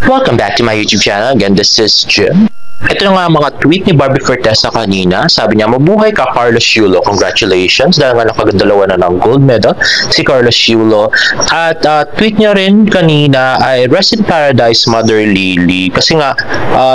Welcome back to my YouTube channel. Again, this is Jim. Ito na nga mga tweet ni Barbie Fortesa kanina. Sabi niya, mabuhay ka Carlos Yulo. Congratulations. Dahil nga nakagandalawa na ng gold medal si Carlos Yulo. At tweet niya rin kanina ay Rest in Paradise Mother Lily. Kasi nga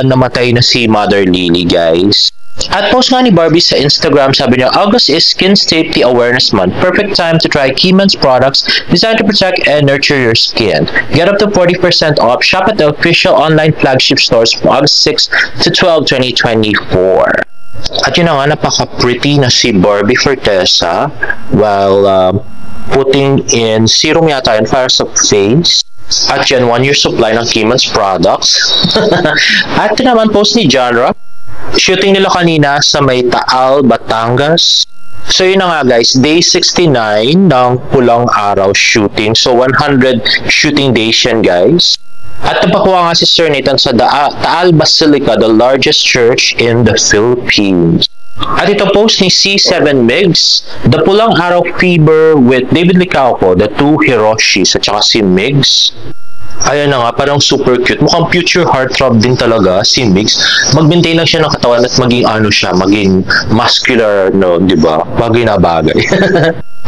namatay na si Mother Lily, guys. At post nga ni Barbie sa Instagram, sabi niya, August is Skin Safety Awareness Month. Perfect time to try Keyman's products designed to protect and nurture your skin. Get up to 40% off. Shop at the official online flagship stores from August 6 to 12, 2024. At yun na nga, napaka-pretty na si Barbie Fortesa while putting in serum yata yun para sa face. At yan, 1 year supply ng Keyman's products. At yun naman, post ni Genre. Shooting nila kanina sa may Taal, Batangas. So yun na nga guys, day 69 ng Pulang Araw shooting. So 100 shooting days yan guys. At napakuha nga si Sir Nathan sa Taal Basilica, the largest church in the Philippines. At ito post ni C7 Migs, The Pulang Araw Fever with David Licauco, the two Hiroshis, at saka si Migs. Ayan na nga, parang super cute. Mukhang future heartthrob din talaga si Mix. Mag-maintain lang siya ng katawan at maging ano siya, maging muscular, no, di ba? Bagay na bagay.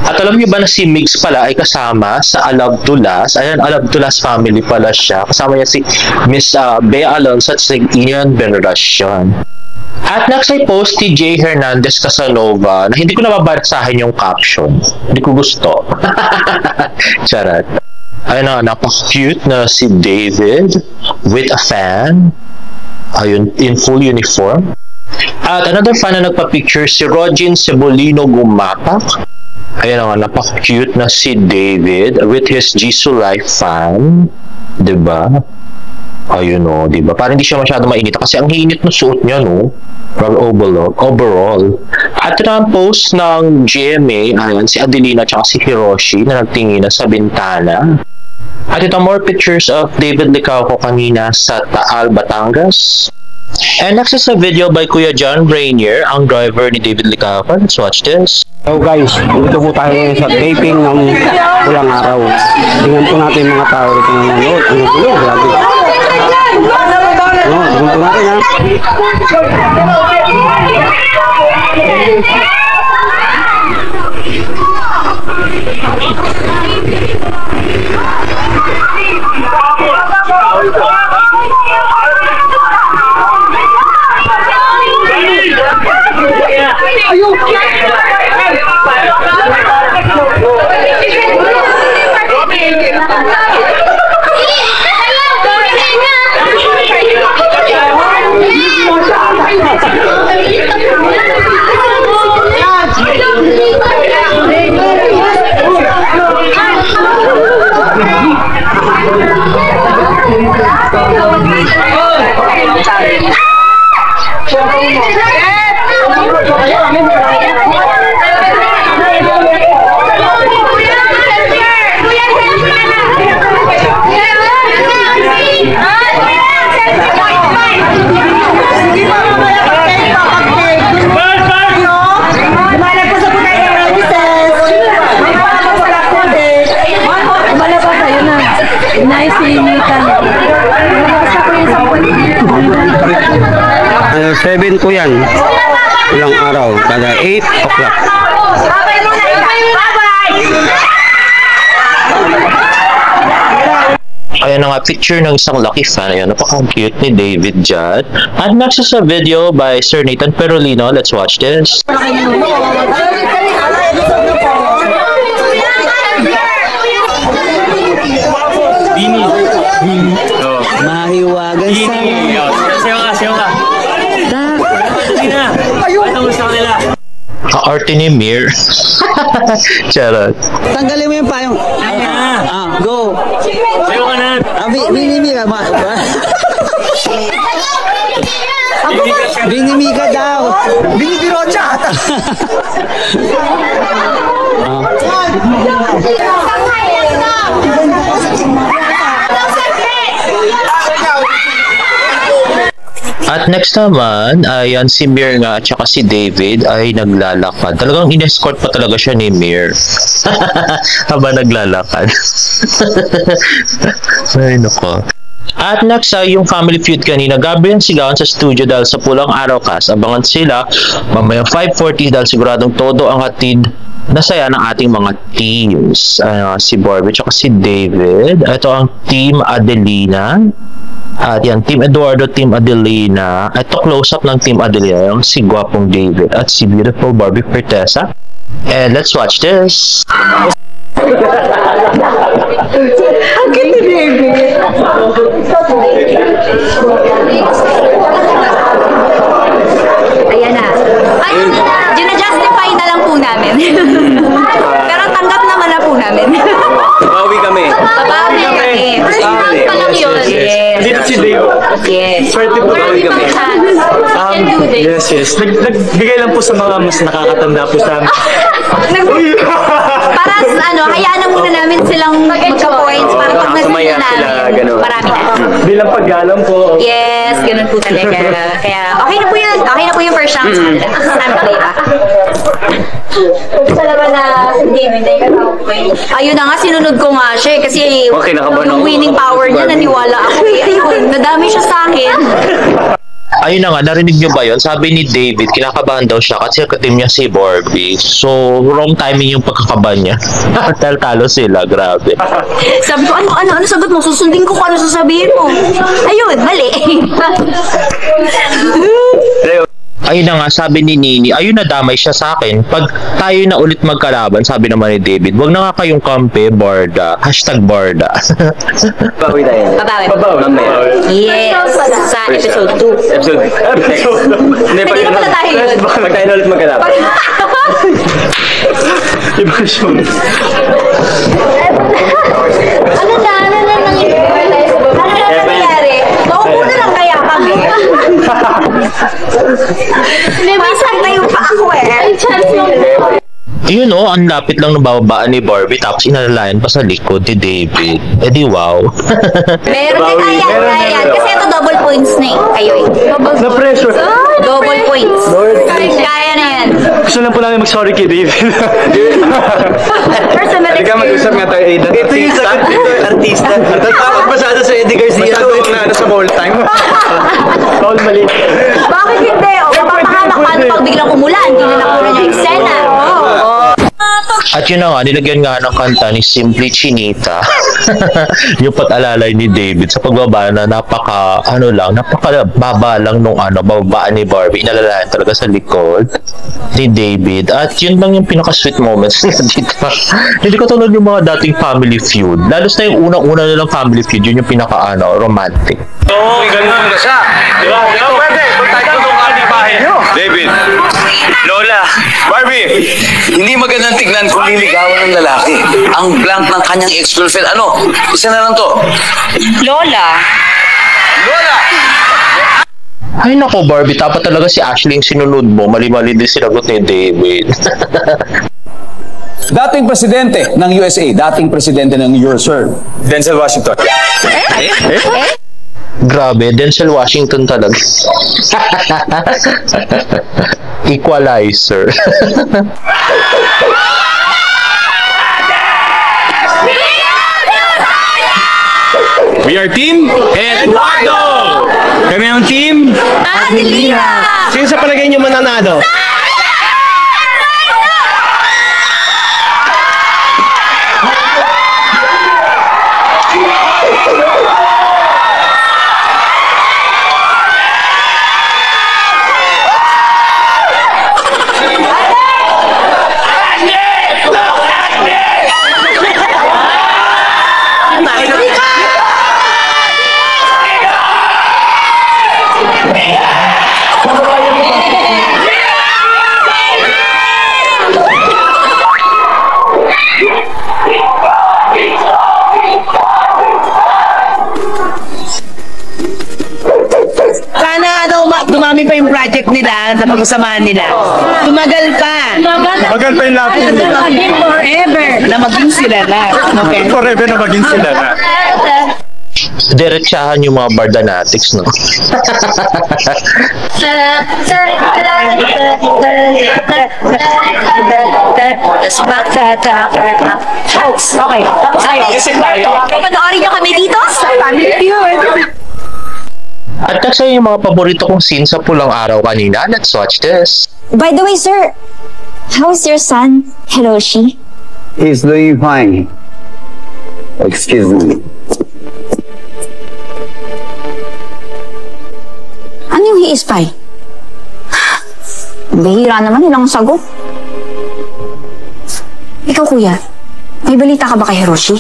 At alam niyo ba na si Mix pala ay kasama sa Alab Tulas? Ayan, Alab Tulas family pala siya. Kasama niya si Miss Bea Alonso at si Ian Veneracion. At next ay post ni J. Hernandez Casanova na hindi ko nababasahin yung caption. Hindi ko gusto. Charot. Ayun na, napaka-cute na si David with a fan. Ayun, in full uniform. At another fan na nagpa-picture, si Rogin Cebolino Gumapak. Ayun na, napaka-cute na si David with his Jisoo Life fan. Diba? Ayun o, diba? Parang hindi siya masyado mainit kasi ang hinit na suot niya, no? Overall. At na ang post ng GMA, ayan, si Adelina at si Hiroshi na nagtingin na sa bintana. At ito more pictures of David Licauco kanina sa Taal, Batangas. And next is a video by Kuya John Rainier, ang driver ni David Licauco. Let's watch this. So guys, dito po tayo sa taping ng Pulang Araw. Tingnan po natin mga tao dito na nanonood. Ang gulo, grabe. Tingnan po natin ha. Ano, 7 po yan. Pulang Araw. Kada 8 o'clock. Ayan na nga, picture ng isang lucky fan. Ayan, napaka-cute ni David dyan. At next is a video by Sir Nathan Perolino. Let's watch this. Mahiwagan sa... Sayo ka. Sige na. Anong gusto nila? Arte ni Mir. Charot. Tanggalin mo yung payong. Go. Sayo ka na. Binimika ba? Binimika daw. Binibirocha. At next naman, ayan si Mir nga at saka si David ay naglalakad. Talagang in-escort pa talaga siya ni Mir. Habang naglalakad. Ay, nako. At next ay yung Family Feud kanina. Gabriel Sigawan sa studio dahil sa Pulang Araw Cast. Abangan sila mamaya 5:40 dahil siguradong todo ang hatid na saya ng ating mga teams. Si Barbie at si David. Ito ang Team Adelina. At yan, Team Eduardo, Team Adelina. Ito close-up ng Team Adelina. Yung si Gwapong David at si Beautiful Barbie Fortesa. And let's watch this. Ang ganda ni David. Ayan na. Ay, gina-justify na lang po namin. Pero tanggap naman na po namin. Bawi kami. Babawi kami. First round pa lang yun. Yes. Dito si Dave. Yes. Swerte po bawi kami. Yes. Yes. Nagbigay lang po sa mga mas nakakatanda po sa amin. Para hayaan na muna namin silang magka-points para pag Sumaya nasin sila, namin, ganun. marami na. Bilang paggalang po. Yes, ganun po talaga. Kaya okay na po yun. Okay na po yung first round sa kanila. Sabi ko diba? Sa naman na David ay ayun na nga, sinunod ko nga siya eh, kasi Okay, nakabahan yung ako. winning power niya, naniwala ako eh. Ayun, nadami siya sa akin. Ayun na nga, narinig nyo ba yun? Sabi ni David, kinakabahan daw siya kasi katim niya si Barbie. So, wrong timing yung pagkakabahan niya. Talo sila, grabe. Sabi ko, ano sagot mo? Susundin ko kung ano sasabihin mo. Ayun, mali. Ayun na nga, sabi ni Nini, ayun nadamay siya sa akin. Pag tayo na ulit magkalaban, sabi naman ni David, wag na nga kayong kampe, Barda. #Barda. Bawi tayo. Babawi. Mamaya. Yes, sa episode 2. Episode. Hindi, Hindi na pala tayo yun. Pag tayo na ulit magkalaban. Iba siya. Ano na nangyari? Maupo na lang kaya kami. Minsan na yung pa ako eh. Yun o, ang lapit lang ng babaan ni Barbie tapos inalalayan pa sa likod ni David. Eh di wow. Meron din kaya. Kasi ito double points na eh. Kayo eh. Na-pressure. Double points. Kaya na yan. Gusto lang po namin mag-sorry kay David. Personal Halika, mag-usap nga tayo. Ito yung sagot dito, artista. Takot masyado sa Eddie Garcia. Masyado na sa ball time. Paul mali. Bakit hindi? O, mapapahamak paano pag biglang umulan? Hindi na nakuha niya yung eksena. At yun na nga, nilagyan nga ng kanta ni Simply Chinita. Yung pag-alalay ni David sa pagbaba na napaka-baba lang nung bababaan ni Barbie. Inalalayan talaga sa likod ni David. At yun lang yung pinaka-sweet moments na dito. Hindi ko tulad yung mga dating Family Feud. Lalos na yung unang-una nilang Family Feud, yun yung pinaka-romantic. Oo, ganun na siya. Diba? Pwede. Kung tayo tutong aming bahay nyo. David, Lola. Barbie, hindi magandang tignan kung liligawan ng lalaki. Ang blank ng kanyang ex-girlfriend. Ano? Isa na lang to. Lola. Lola! Ay nako Barbie, dapat talaga si Ashley yung sinunod mo. Mali-mali din sinagot ni David. Dating presidente ng USA, dating presidente ng USSR. Denzel Washington. Grabe, Denzel Washington talaga. Equalizer. We are Team Eduardo! Kami ang Team Adelina! Sino sa palagay niyo mananalo? Dumami pa yung project nila sa pagsamahan nila. Tumagal pa. Magal pa yung lapis. Na maging forever. Na maging sila na. Okay. Forever na maging sila na. Diretsahan yung mga bardanatics, no? Okay. Panoorin nyo kami dito sa Family Feud. At next ay yung mga paborito kong scene sa Pulang Araw kanina. Let's watch this. By the way, sir, how's your son, Hiroshi? He's doing fine. Excuse me. Ano yung he is fine? Bihira naman, ilang sagot. Ikaw, kuya, may balita ka ba kay Hiroshi?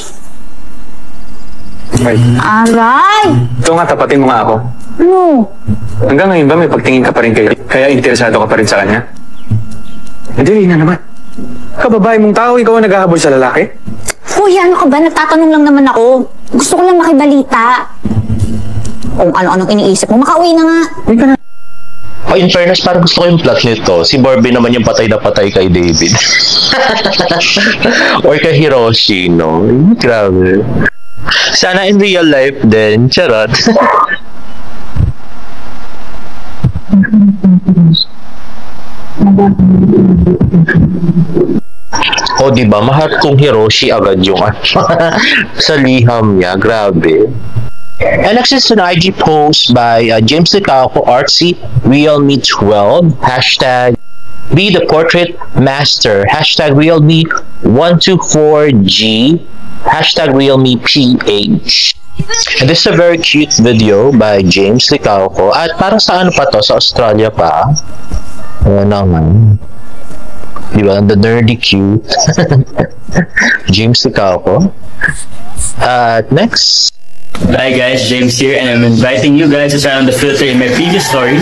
Aray! Ito nga, tapatin mo nga ako. Ano? Hanggang ngayon ba may pagtingin ka pa rin kaya interesado ka pa rin sa kanya? Hindi na naman. Kababae mong tao, ikaw ang naghahabol sa lalaki? Kuya, ano ka ba? Nagtatanong lang naman ako. Gusto ko lang makibalita. Kung ano-anong iniisip mo, makauwi na nga. Oh, in fairness, parang gusto ko yung plot nito. Si Barbie naman yung patay na patay kay David. Or kay Hiroshi, no? Grabe. Sana in real life din. Charot. O, diba? Mahal kong Hiroshi agad yung sa liham niya. Grabe. And next is an IG post by James Licauco, Artsy, Realme 12, hashtag Be the Portrait Master, hashtag Realme 124G, hashtag Realme PH. And this is a very cute video by James Licauco. At parang sa ano pa to? Sa Australia pa. Ano naman. Diba? The nerdy cute. James Licauco. At next. Hi guys, James here, and I'm inviting you guys to try on the filter in my previous story,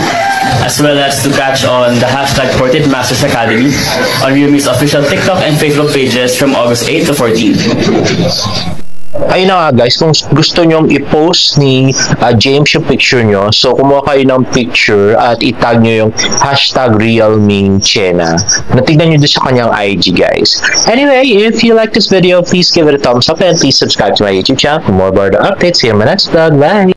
as well as to catch on the hashtag Portrait Masters Academy on Realme's official TikTok and Facebook pages from August 8 to 14. Ayun na nga guys, kung gusto nyong i-post ni James yung picture nyo, so kumuha kayo ng picture at itag nyo yung hashtag Realme Chena. Natignan nyo doon sa kanyang IG guys. Anyway, if you like this video, please give it a thumbs up and please subscribe to my YouTube channel for more about the updates. See you in my next vlog. Bye!